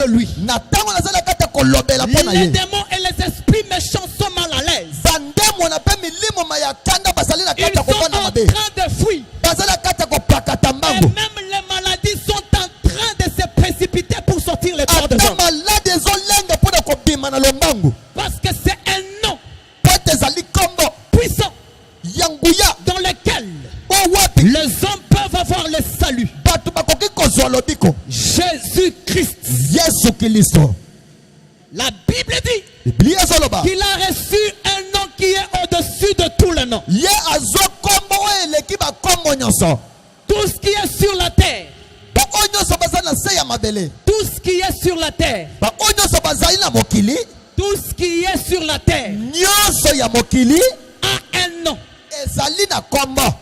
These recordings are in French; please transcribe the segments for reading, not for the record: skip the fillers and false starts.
lui. Les démons et les esprits méchants sont mal à l'aise. Ils sont en train de fuir. Et même les maladies sont en train de se précipiter pour sortir les corps des hommes. Parce que c'est un nom puissant dans lequel les hommes peuvent avoir le salut. Jésus-Christ. La Bible dit qu'il a reçu un nom qui est au-dessus de tous les noms. Tout ce qui est sur la terre. Tout ce qui est sur la terre. Tout ce qui est sur la terre a un nom.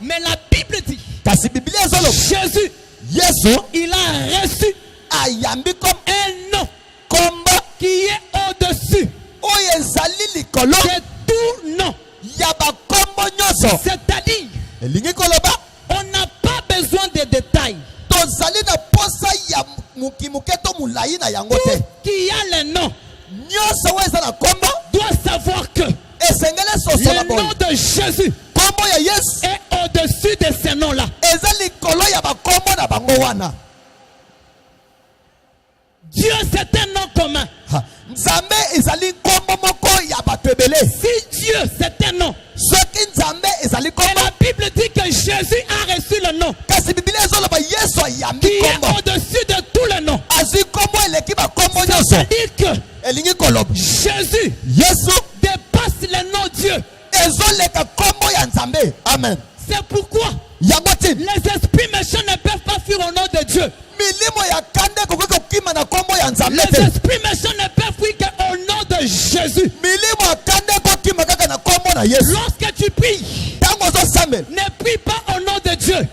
Mais la Bible dit Jésus, il a reçu un nom qui est au-dessus de tout nom. C'est-à-dire, on n'a pas besoin de détails. Tout qui a le nom doit savoir que le nom de Jésus est au-dessus de ces noms-là. Dieu, c'est un nom commun. Si Dieu, c'est un nom, et la Bible dit que Jésus a reçu le nom qui est au-dessus de tous les noms. C'est-à-dire que Jésus dépasse le nom Dieu. Amen. C'est pourquoi les esprits méchants ne peuvent pas fuir au nom de Dieu. Les esprits méchants ne peuvent fuir qu'au nom de Jésus. Lorsque tu pries, ne prie pas au nom de Dieu,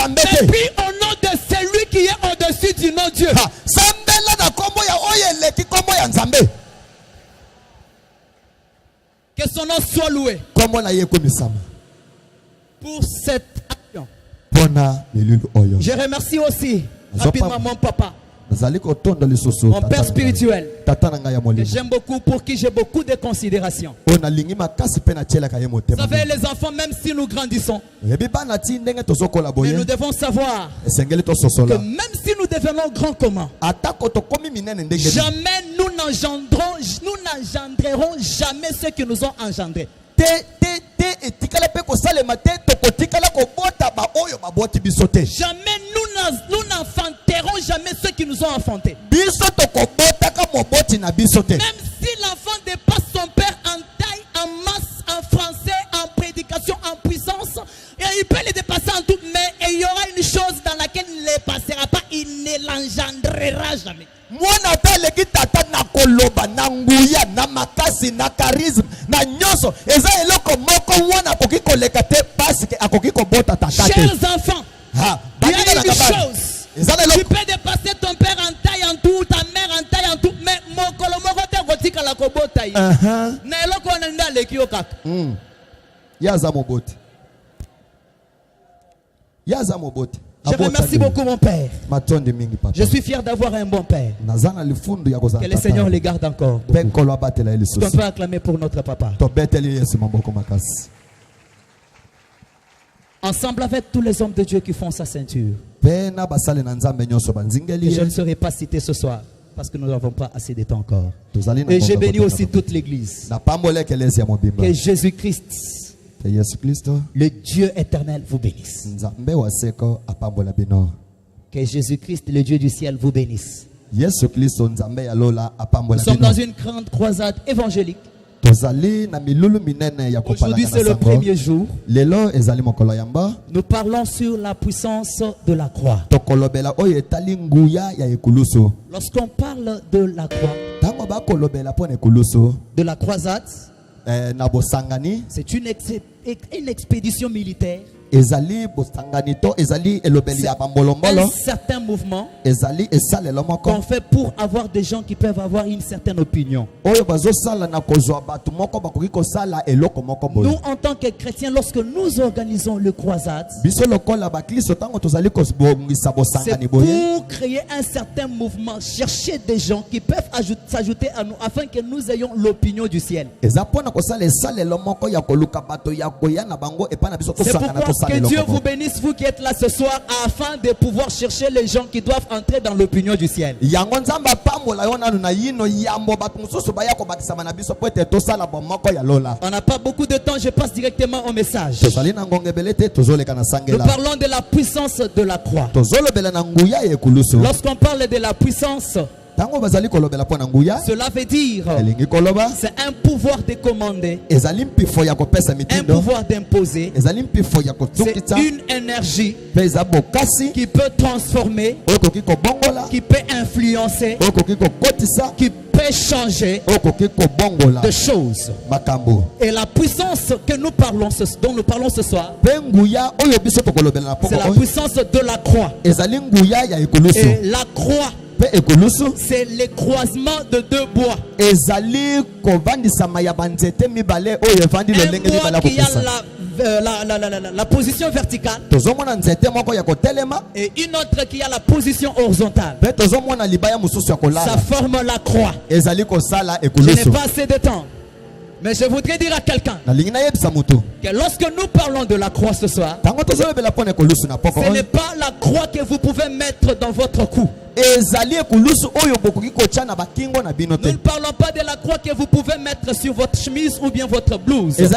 mais prie au nom de celui qui est au-dessus du nom Dieu. Que son nom soit loué pour cette action. Je remercie aussi rapidement mon papa, mon père spirituel, que j'aime beaucoup, pour qui j'ai beaucoup de considération. Vous savez, les enfants, même si nous grandissons, mais nous devons savoir que même si nous devenons grands comment, jamais nous n'engendrerons jamais ceux qui nous ont engendrés. Jamais nous n'enfanterons jamais ceux qui nous ont enfantés. Même si l'enfant dépasse son père en taille, en masse, en français, en prédication, en puissance, il peut les dépasser en tout, mais il y aura une chose dans laquelle il ne les passera pas, il ne l'engendrera jamais. Chers enfants, il y a une chose. Tu peux dépasser ton père en taille en tout, ta mère en taille en tout, mais mon colombo te gotika la kobo taille. Na eloko na nda lekio kaka. Je remercie beaucoup mon père. Je suis fier d'avoir un bon père. Que le Seigneur les garde encore. Est-ce qu'on peut acclamer pour notre papa? Ensemble avec tous les hommes de Dieu qui font sa ceinture. Et je ne serai pas cité ce soir parce que nous n'avons pas assez de temps encore. Et j'ai béni aussi toute l'église. Que Jésus-Christ, le Dieu éternel, vous bénisse. Que Jésus-Christ, le Dieu du ciel, vous bénisse. Nous sommes dans une grande croisade évangélique. Aujourd'hui, c'est le premier jour. Nous parlons sur la puissance de la croix. Lorsqu'on parle de la croix, de la croisade, c'est une expédition militaire un certain mouvement qu'on fait pour avoir des gens qui peuvent avoir une certaine opinion. Nous, en tant que chrétiens, lorsque nous organisons le croisade, c'est pour créer un certain mouvement, chercher des gens qui peuvent s'ajouter à nous afin que nous ayons l'opinion du ciel. C'est pourquoi que Dieu vous bénisse, vous qui êtes là ce soir, afin de pouvoir chercher les gens qui doivent entrer dans l'opinion du ciel. On n'a pas beaucoup de temps, je passe directement au message. Nous parlons de la puissance de la croix. Lorsqu'on parle de la puissance, cela veut dire c'est un pouvoir de commander, un pouvoir d'imposer, c'est une énergie qui peut transformer, qui peut influencer, qui peut changer de choses. Et la puissance que nous parlons, dont nous parlons ce soir, c'est la puissance de la croix. Et la croix, c'est le croisement de deux bois. Un bois qui a la position verticale et une autre qui a la position horizontale. Ça forme la croix. Je n'ai pas assez de temps, mais je voudrais dire à quelqu'un que lorsque nous parlons de la croix ce soir, ce n'est pas la croix que vous pouvez mettre dans votre cou. Nous ne parlons pas de la croix que vous pouvez mettre sur votre chemise ou bien votre blouse. Nous ne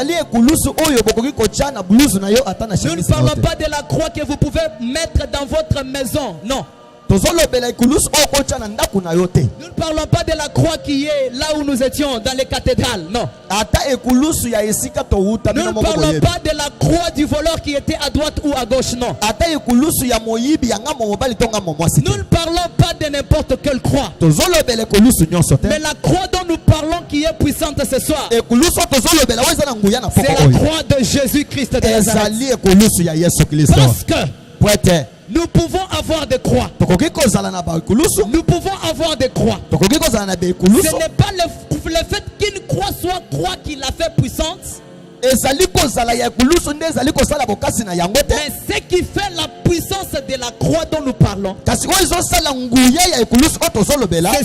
parlons pas de la croix que vous pouvez mettre dans votre maison. Non. Nous ne parlons pas de la croix qui est là où nous étions, dans les cathédrales. Non. Nous ne parlons pas de la croix du voleur qui était à droite ou à gauche. Non. Nous ne parlons pas de n'importe quelle croix. Mais la croix dont nous parlons qui est puissante ce soir, c'est la croix de Jésus-Christ de Nazareth. Parce que nous pouvons avoir des croix. Nous pouvons avoir des croix. Ce n'est pas le fait qu'une croix soit croix qui la fait puissante, mais ce qui fait la puissance de la croix dont nous parlons, c'est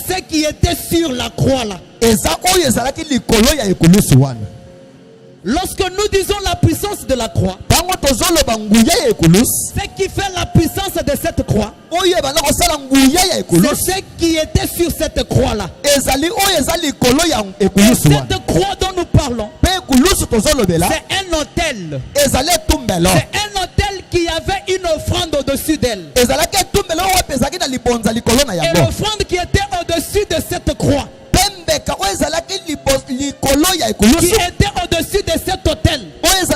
ce qui était sur la croix là. Lorsque nous disons la puissance de la croix, ce qui fait la puissance de cette croix, c'est ce qui était sur cette croix là. Et cette croix dont nous parlons, c'est un autel. C'est un autel qui avait une offrande au-dessus d'elle. Et l'offrande qui était au-dessus de cette croix, qui était au-dessus de cet autel, c'est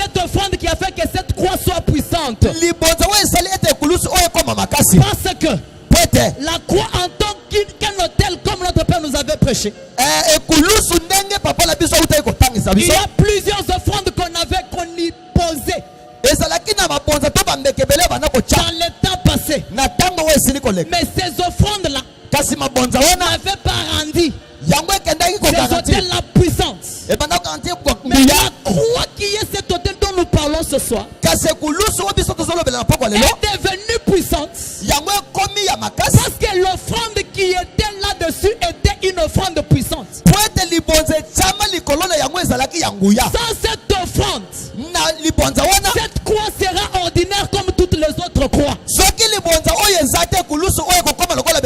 cette offrande qui a fait que cette croix soit puissante. Parce que la croix en tant qu'un autel, comme notre Père nous avait prêché, il y a plusieurs offrandes qu'on y posait dans le temps passé. Mais ces offrandes-là n'avaient pas rendu ces hôtels la puissance. Mais la croix qui est cet hôtel dont nous parlons ce soir est devenue puissante parce que l'offrande qui était là-dessus était une offrande puissante. Sans cette offrande, cette croix sera ordinaire comme toutes les autres croix.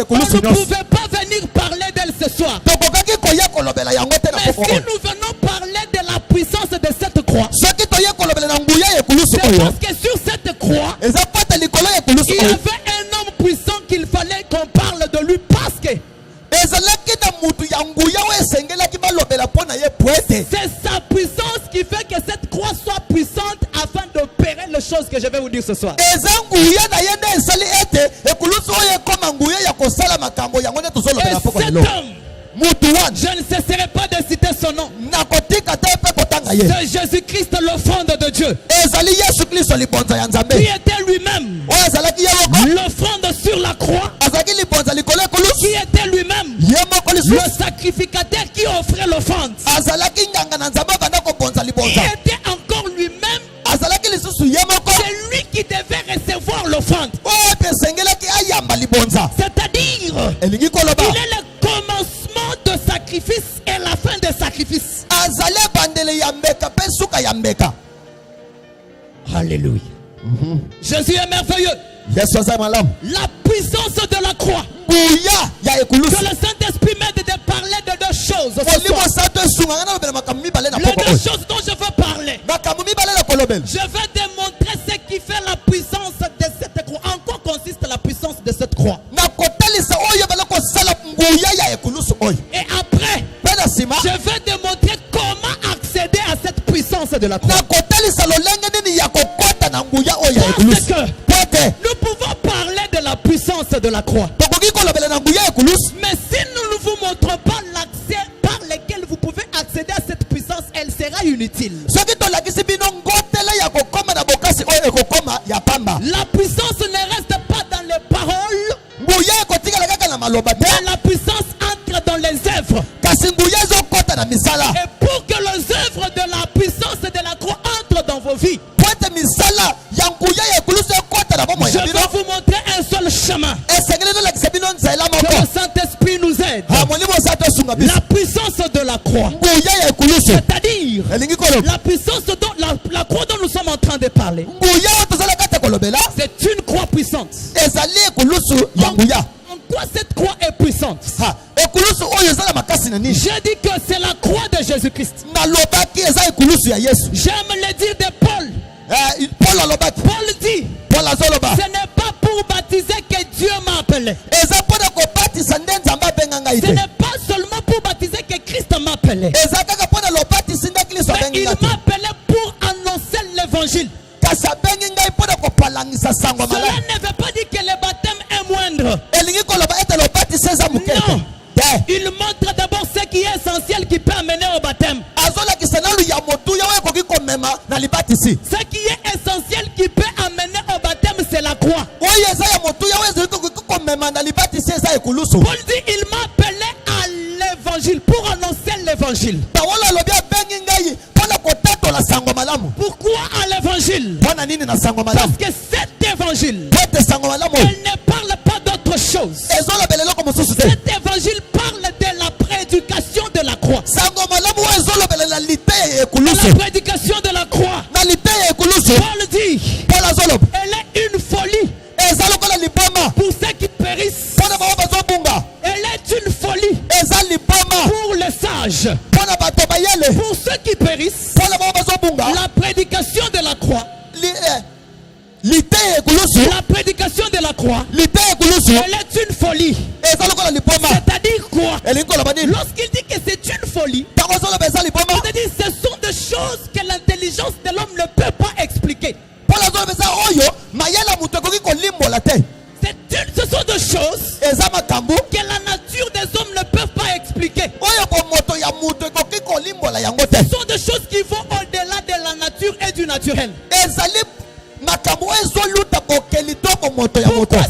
On ne pouvait pas venir parler d'elle ce soir. Mais si nous venons parler de la puissance de cette croix, c'est parce que sur cette croix, il y avait un homme puissant qu'il fallait qu'on parle de lui parce que c'est sa puissance qui fait que cette croix soit puissante afin d'opérer les choses que je vais vous dire ce soir. Et cet homme, je ne cesserai pas de citer son nom, c'est Jésus-Christ, l'offrande de Dieu, qui était lui-même l'offrande sur la croix, qui était lui-même le sacrificateur qui offrait l'offrande, qui était encore lui-même celui qui devait recevoir l'offrande. C'est-à-dire, il est le commencement de sacrifice et la fin de sacrifice. Alléluia. Jésus est merveilleux. La puissance de la croix. Que le Saint-Esprit m'aide de parler de deux choses. Les deux choses dont je veux parler. Je vais démontrer ce qui fait la puissance de cette croix. En quoi consiste la puissance de cette croix? Et après, je vais démontrer comment accéder à cette puissance de la croix. Parce que nous pouvons parler de la puissance de la croix, mais si nous ne vous montrons pas l'accès par lequel vous pouvez accéder à cette puissance, elle sera inutile. La puissance ne reste pas dans les paroles, mais la puissance entre dans les œuvres. Et pour que les œuvres de la puissance de la croix entrent dans vos vies, je vais vous montrer un seul chemin. Que le Saint-Esprit nous aide. La puissance de la croix, c'est-à-dire la puissance dont la croix dont nous sommes en train de parler, c'est une croix puissante. En quoi cette croix est puissante? J'ai dit que c'est la croix de Jésus-Christ. J'aime le dire de Paul. Paul dit, ce n'est pas pour baptiser que Dieu m'a appelé. Ce n'est pas seulement pour baptiser que Christ m'a appelé. Mais il m'a appelé pour annoncer l'évangile. Cela ne veut pas dire que le baptême est moindre. Non. Il montre d'abord ce qui est essentiel qui peut amener au baptême. Ce qui est essentiel qui peut amener au baptême, c'est la croix. Paul dit, il m'a appelé à l'évangile, pour annoncer l'évangile. Pourquoi à l'évangile? Parce que cet évangile, elle ne parle pas d'autre chose. Cet évangile parle de la prédication de la croix. La prédication de la croix. Paul dit, elle est une folie pour ceux qui périssent. Elle est une folie pour les sages. Pour ceux qui périssent, la prédication de la croix, la prédication de la croix, elle est une folie. C'est-à-dire quoi? Lorsqu'il dit que c'est une folie, c'est-à-dire ce sont des choses que l'intelligence de l'homme ne peut pas expliquer. Ce sont des choses que la nature des hommes ne peut pas expliquer. Ce sont des choses qui vont au-delà de la nature et du naturel. Pourquoi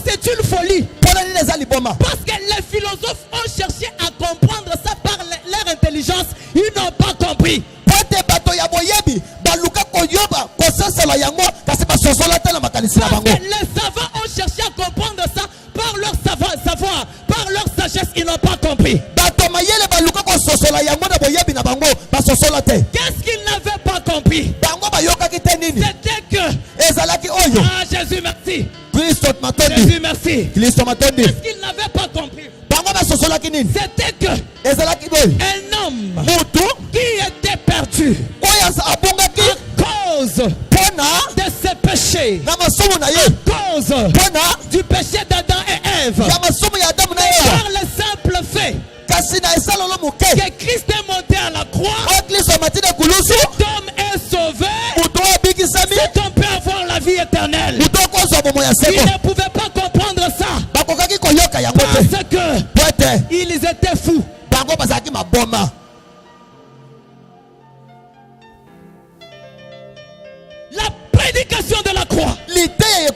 c'est une folie? Parce que les philosophes ont cherché à comprendre ça par leur intelligence. Ils n'ont pas compris. Parce que les savants ont cherché à comprendre ça par leur savoir, par leur sagesse. Ils n'ont pas compris. Qu'est-ce qu'ils n'avaient pas compris? C'était que Jésus merci. Jésus merci. Qu'est-ce qu'ils n'avaient pas compris? C'était que un homme qui était perdu à cause de ses péchés, à cause du péché d'Adam et Ève, par le simple fait que Christ est monté à la croix, cet homme est sauvé, cet homme peut avoir la vie éternelle. Ils ne pouvaient pas comprendre ça parce que ils étaient fous.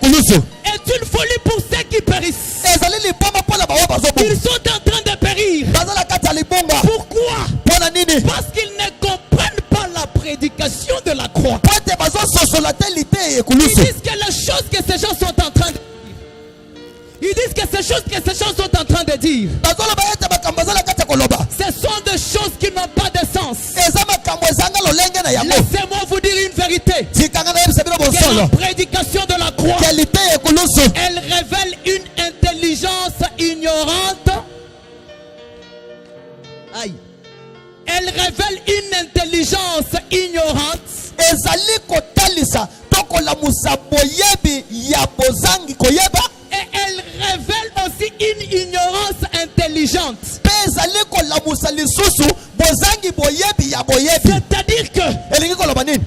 une folie pour ceux qui périssent. Ils sont en train de périr. Pourquoi? Parce qu'ils ne comprennent pas la prédication de la croix. Ils disent que les choses que ces gens sont en train de dire. Ils disent que ces choses que ces gens sont en train de dire, ce sont des choses qui n'ont pas de sens. Laissez-moi vous dire une vérité. Que la prédication de la croix, elle révèle une intelligence ignorante. Aïe. Elle révèle une intelligence ignorante. Et elle révèle aussi une ignorance intelligente. C'est-à-dire que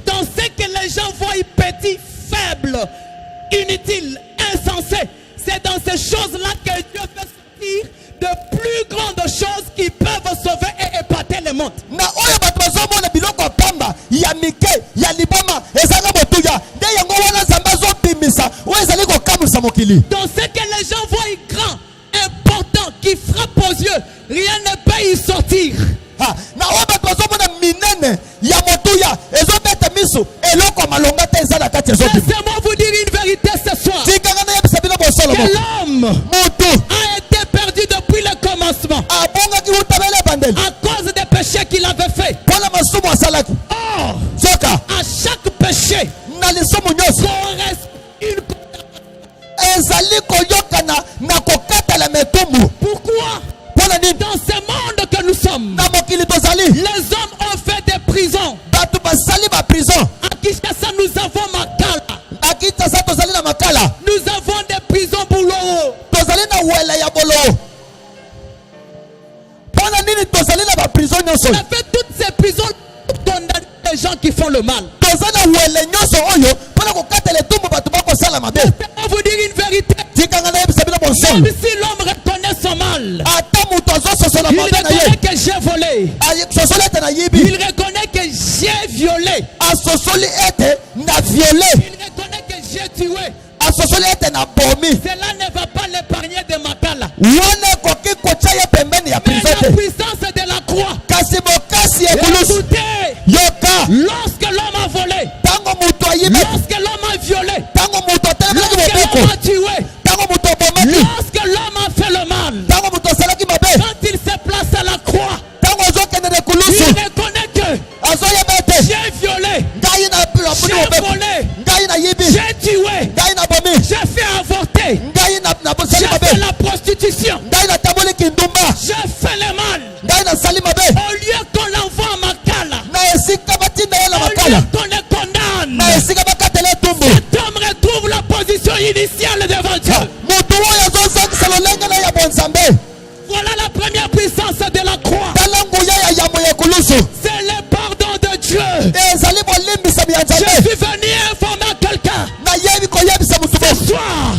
dans ce que les gens voient petit, faible, inutile, insensé, c'est dans ces choses-là que Dieu fait sortir de plus grandes choses qui peuvent sauver et épater le monde. Dans ce que les gens voient grand, important, qui frappe aux yeux, rien ne peut y sortir. Laissez-moi vous dire une vérité ce soir. Que l'homme a été perdu depuis le commencement à cause des péchés qu'il avait fait. Or, à chaque péché correspond une. Pourquoi? Dans ce monde que nous sommes, les hommes ont fait des prisons. À Kinshasa, nous avons Makala. Nous avons des prisons Bouloro. On a fait toutes ces prisons pour condamner les gens qui font le mal. Laissez-moi vous dire une vérité. Même si l'homme reconnaît son mal, il reconnaît que j'ai volé. Il reconnaît que j'ai violé. Il reconnaît que j'ai tué. Cela ne va pas l'épargner de Makala. Mais la puissance de la croix. Écoutez, lorsque l'homme a volé, lorsque l'homme a violé, lorsque l'homme a tué, lorsque l'homme a fait le mal, quand il se place à la croix, il reconnaît que j'ai violé, j'ai volé, j'ai tué, j'ai fait avorter, j'ai fait la prostitution, j'ai fait le mal. Au lieu qu'on l'envoie à Makala, au lieu qu'on le condamne, cet homme retrouve la position initiale devant Dieu. Voilà la première puissance de la croix. C'est le pardon de Dieu. Je suis venu informer quelqu'un ce soir.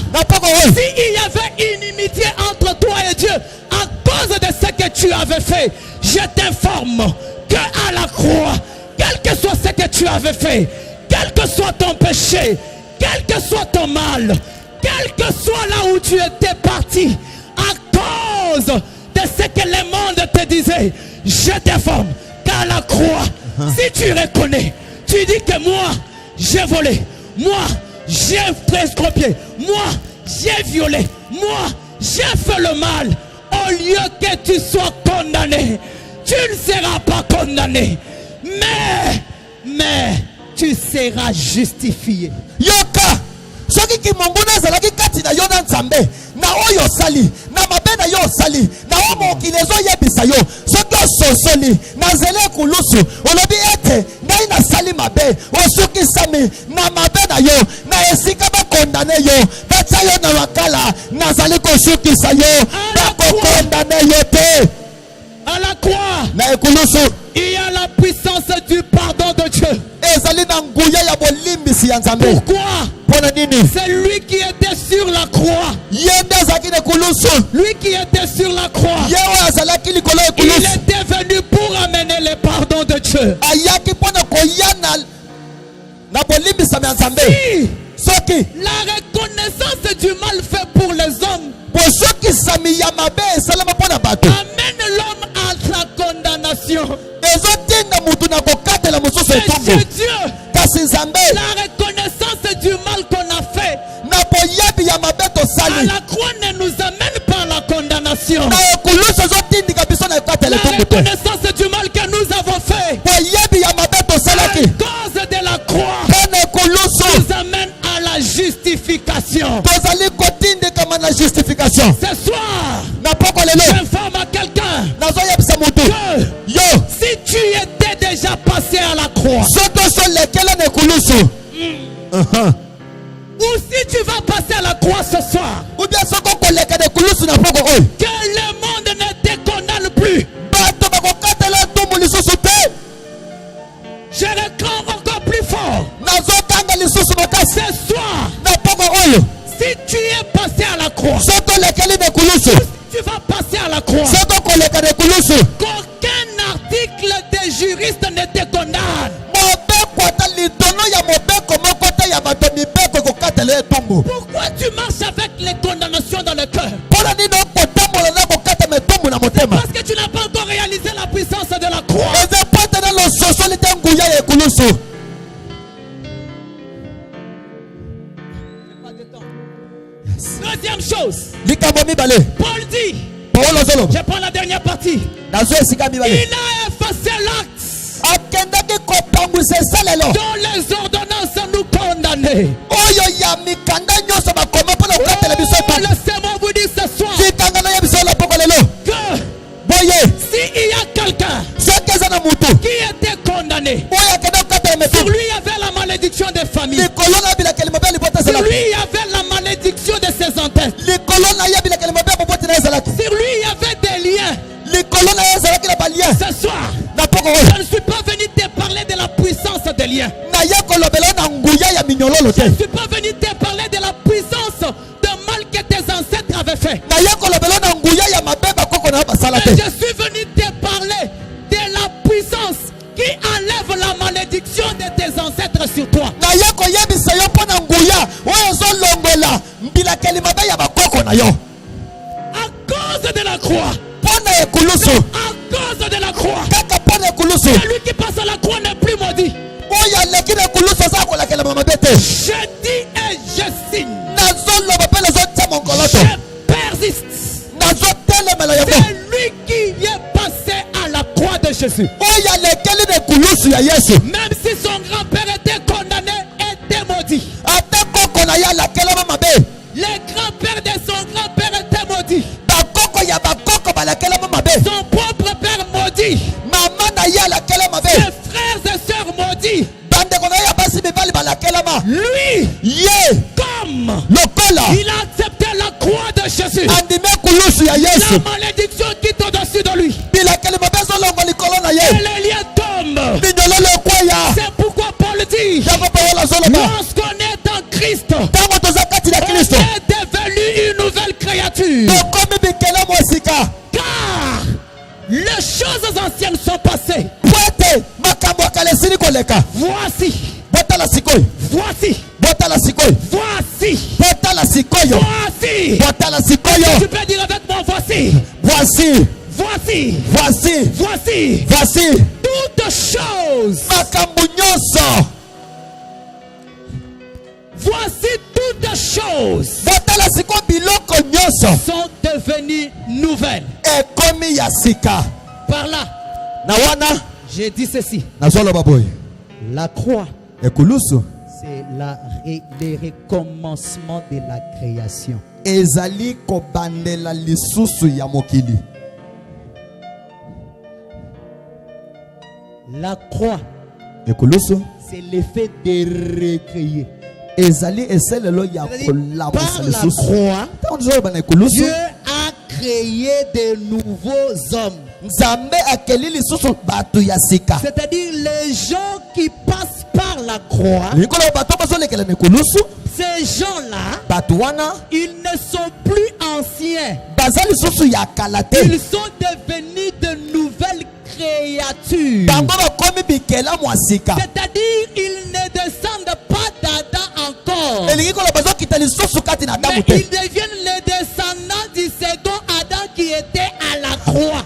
S'il y avait inimitié entre toi et Dieu à cause de ce que tu avais fait, je t'informe qu'à la croix, quel que soit ce que tu avais fait, quel que soit ton péché, quel que soit ton mal, quel que soit là où tu étais parti, à cause de ce que le monde te disait, je t'informe qu'à la croix, si tu reconnais, tu dis que moi, j'ai volé, moi, j'ai escroqué, moi, j'ai violé, moi, j'ai fait le mal. Au lieu que tu sois condamné, tu ne seras pas condamné, mais tu seras justifié. Yoka, soki ki monguna zalaki kati na yo na nzambe na oyo sali na mabena yo sali na omo kinezo yebisa yo soki ososoli na zele kulusu olobi ete ngai na sali mabe osuki sami na mabena yo na esika ba kondane yo batsa yo na wakala na zali kosuki sa yo ba kondane yo te. À la croix, na ekulusu il y a la puissance du pardon de Dieu. Pourquoi? C'est lui qui était sur la croix. Lui qui était sur la croix. Il était venu pour amener le pardon de Dieu. La reconnaissance du mal fait pour les hommes amène l'homme à la condamnation. Mais chez Dieu, la reconnaissance du mal qu'on a fait à la croix ne nous amène pas à la condamnation. La reconnaissance du mal que nous avons fait à cause de la croix nous amène à la justification. Ce soir, j'informe à quelqu'un que si tu étais déjà passé à la croix, ou si tu vas passer à la croix ce soir, que le monde ne te condamne plus. Je réclame encore plus fort. Ce soir, si tu es passé à la croix, si tu vas passer à la croix, qu'aucun article de juriste ne te condamne. Pourquoi tu marches avec les condamnations dans le cœur? Parce que tu n'as pas encore réalisé la puissance de la croix. Deuxième chose, Paul dit, je prends la dernière partie, il a effacé l'acte dont les ordonnances nous condamnaient. Laissez-moi vous dire ce soir que s'il y a quelqu'un qui était condamné, sur lui il y avait la malédiction des familles, sur lui il y avait la malédiction de ses ancêtres, sur lui il y avait des liens. Ce soir, je ne suis pas venu te parler de la puissance des liens. Je ne suis pas venu te parler de la puissance de mal que tes ancêtres avaient fait. Mais je suis venu te parler de la puissance qui enlève la malédiction de tes ancêtres sur toi. À cause de la croix. À cause de la croix. Celui qui passe à la croix n'est plus maudit. Je dis et je signe. Je persiste. C'est lui qui est passé à la croix de Jésus. Même si son grand-père était condamné, était maudit. Les grands-pères de son grand-père étaient maudits. Son propre père maudit. Ses frères et sœurs maudits. Lui, comme il a accepté la croix de Jésus, la malédiction qui est au-dessus de lui, et les liens tombent. C'est pourquoi Paul dit, lorsqu'on est en Christ, on est devenu une nouvelle créature. Car les choses anciennes sont passées. Voici. Tu peux dire avec moi, voici. Toutes choses. Voici toutes choses sont devenues nouvelles. Par là, j'ai dit ceci. La croix, c'est le recommencement de la création. La croix, c'est l'effet de recréer. Par la croix, Dieu a créé de nouveaux hommes. C'est-à-dire les gens qui passent par la croix, ces gens-là, ils ne sont plus anciens. Ils sont devenus de nouvelles créatures. C'est-à-dire ils ne descendent pas d'Adam encore. ils deviennent les descendants du second Adam qui était à la croix.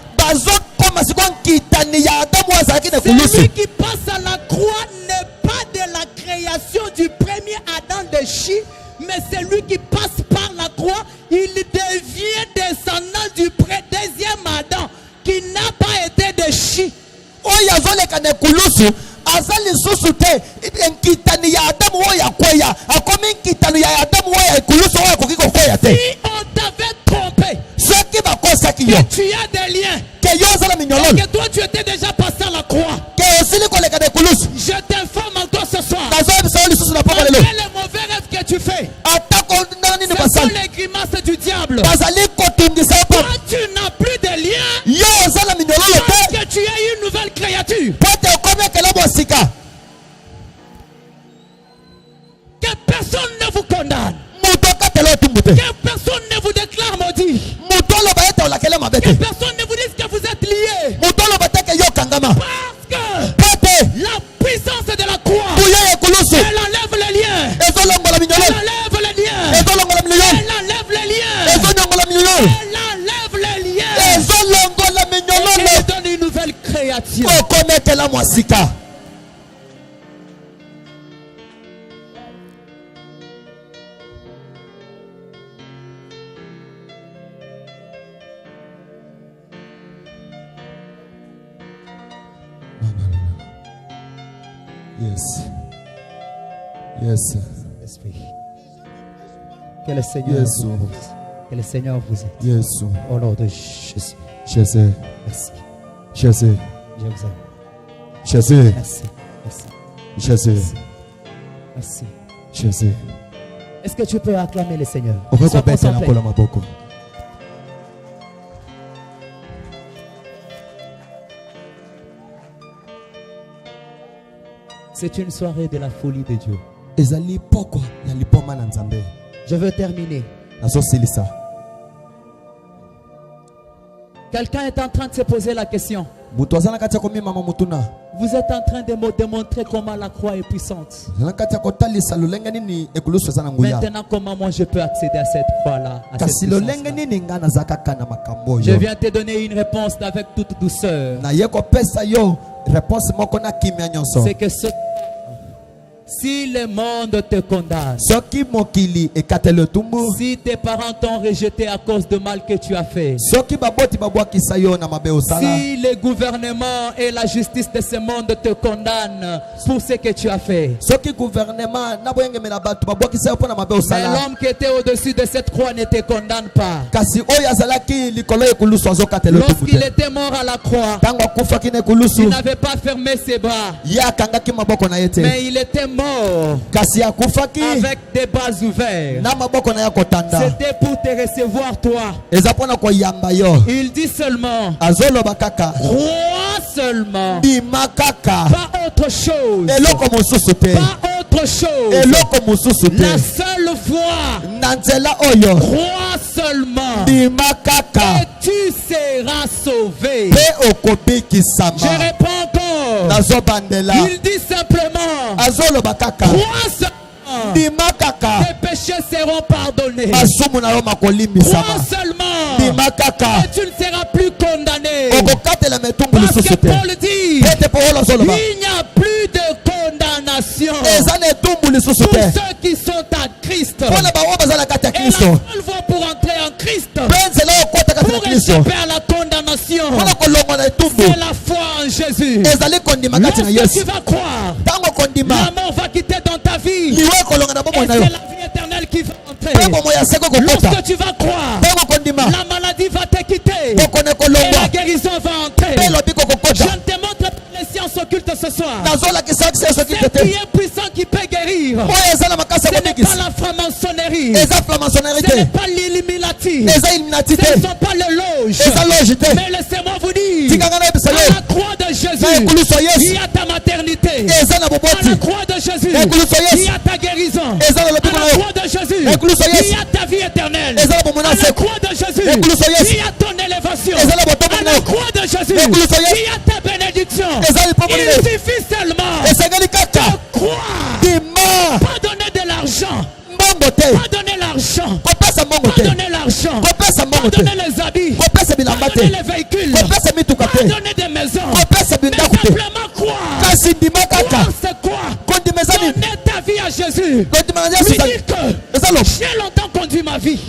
Celui qui passe à la croix n'est pas de la création du premier Adam de Chi, mais celui qui passe par la croix, il devient descendant du deuxième Adam qui n'a pas été de Chi. Azali susute nkitani ya Adamu ya kweya akomi nkitani ya Adamu ya ikuluso wa kokiko kweya te. Si on t'avait trompé, ce qui va causer qui yo, tu as des liens, que yo zala mignolol, que toi tu étais déjà passé à la croix. Que osili koleka de kuluso. Je t'informe en toi ce soir. Malgré les mauvais rêves que tu fais, ce sont les grimaces du diable. Toi tu n'as plus de liens. Parce que tu es une nouvelle créature. Que personne ne vous condamne. Que personne ne vous déclare maudit. Que personne ne vous dise que vous êtes liés. Parce que la puissance de la croix, elle enlève les liens. Elle enlève les liens. Elle enlève les liens. Elle enlève les liens. Elle donne une nouvelle créature. Yes. Yes. Esprit. Que le Seigneur yes. vous aide. Que le Seigneur vous aide. Yes. Au nom de Jésus. Jésus. Merci. Jésus. Je vous aime. Jésus. Merci. Merci. Jésus. Merci. Jésus. Est-ce que tu peux acclamer le Seigneur? Sois concentré. C'est une soirée de la folie de Dieu. Je veux terminer. Quelqu'un est en train de se poser la question. Vous êtes en train de me démontrer comment la croix est puissante. Maintenant, comment moi je peux accéder à cette croix-là? Je viens te donner une réponse avec toute douceur. C'est que si le monde te condamne, si tes parents t'ont rejeté à cause de mal que tu as fait, si le gouvernement et la justice de ce monde te condamnent pour ce que tu as fait, mais l'homme qui était au-dessus de cette croix ne te condamne pas. Lorsqu'il était mort à la croix, il n'avait pas fermé ses bras, mais il était mort avec des bras ouverts. C'était pour te recevoir toi. Il dit seulement, crois seulement, pas autre chose, pas autre chose. La seule foi, crois seulement et tu seras sauvé. Je réponds encore. Il dit simplement, crois seulement, tes péchés seront pardonnés. Crois seulement, et tu ne seras plus condamné. Parce que Paul dit, il n'y a plus de condamnation pour ceux qui sont à Christ. Et la seule voie pour entrer en Christ, pour échapper à la condamnation, c'est la foi en Jésus. Lorsque tu vas croire, la mort va quitter dans ta vie, et c'est la vie éternelle qui va entrer. Lorsque tu vas croire, la maladie va te quitter, et la guérison va entrer. Je te montre les sciences occultes ce soir. C'est qui est puissant qui peut guérir. Ce n'est pas la franc-maçonnerie. Ce n'est pas l'Illuminati. Ce ne sont pas les loges. Mais laissez-moi vous dire, à la croix de Jésus, il y a ta maternité. À la croix de Jésus, il y a ta guérison. À la croix de Jésus, il y a ta vie éternelle. À la croix de Jésus, il y a ton élévation. À la croix de Jésus, il y a ta bénédiction. Il suffit seulement de croire. Pas donner de l'argent. donné les véhicules, pas donné des maisons, mais simplement croire. Croire c'est quoi? Donner ta vie à Jésus. Lui dire que j'ai longtemps conduit ma vie.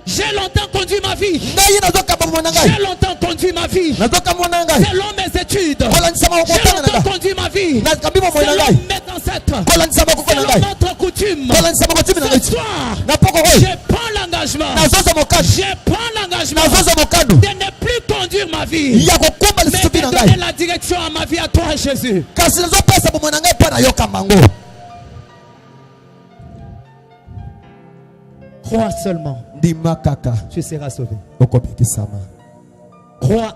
J'ai longtemps conduit ma vie. J'ai longtemps conduit ma vie. Selon mes études. J'ai longtemps conduit ma vie. Selon mes ancêtres. Selon notre coutume. Ce soir, je prends l'engagement. Je prends l'engagement de ne plus conduire ma vie, mais de donner la direction à ma vie à toi, Jésus. Crois seulement. Tu seras sauvé. Crois.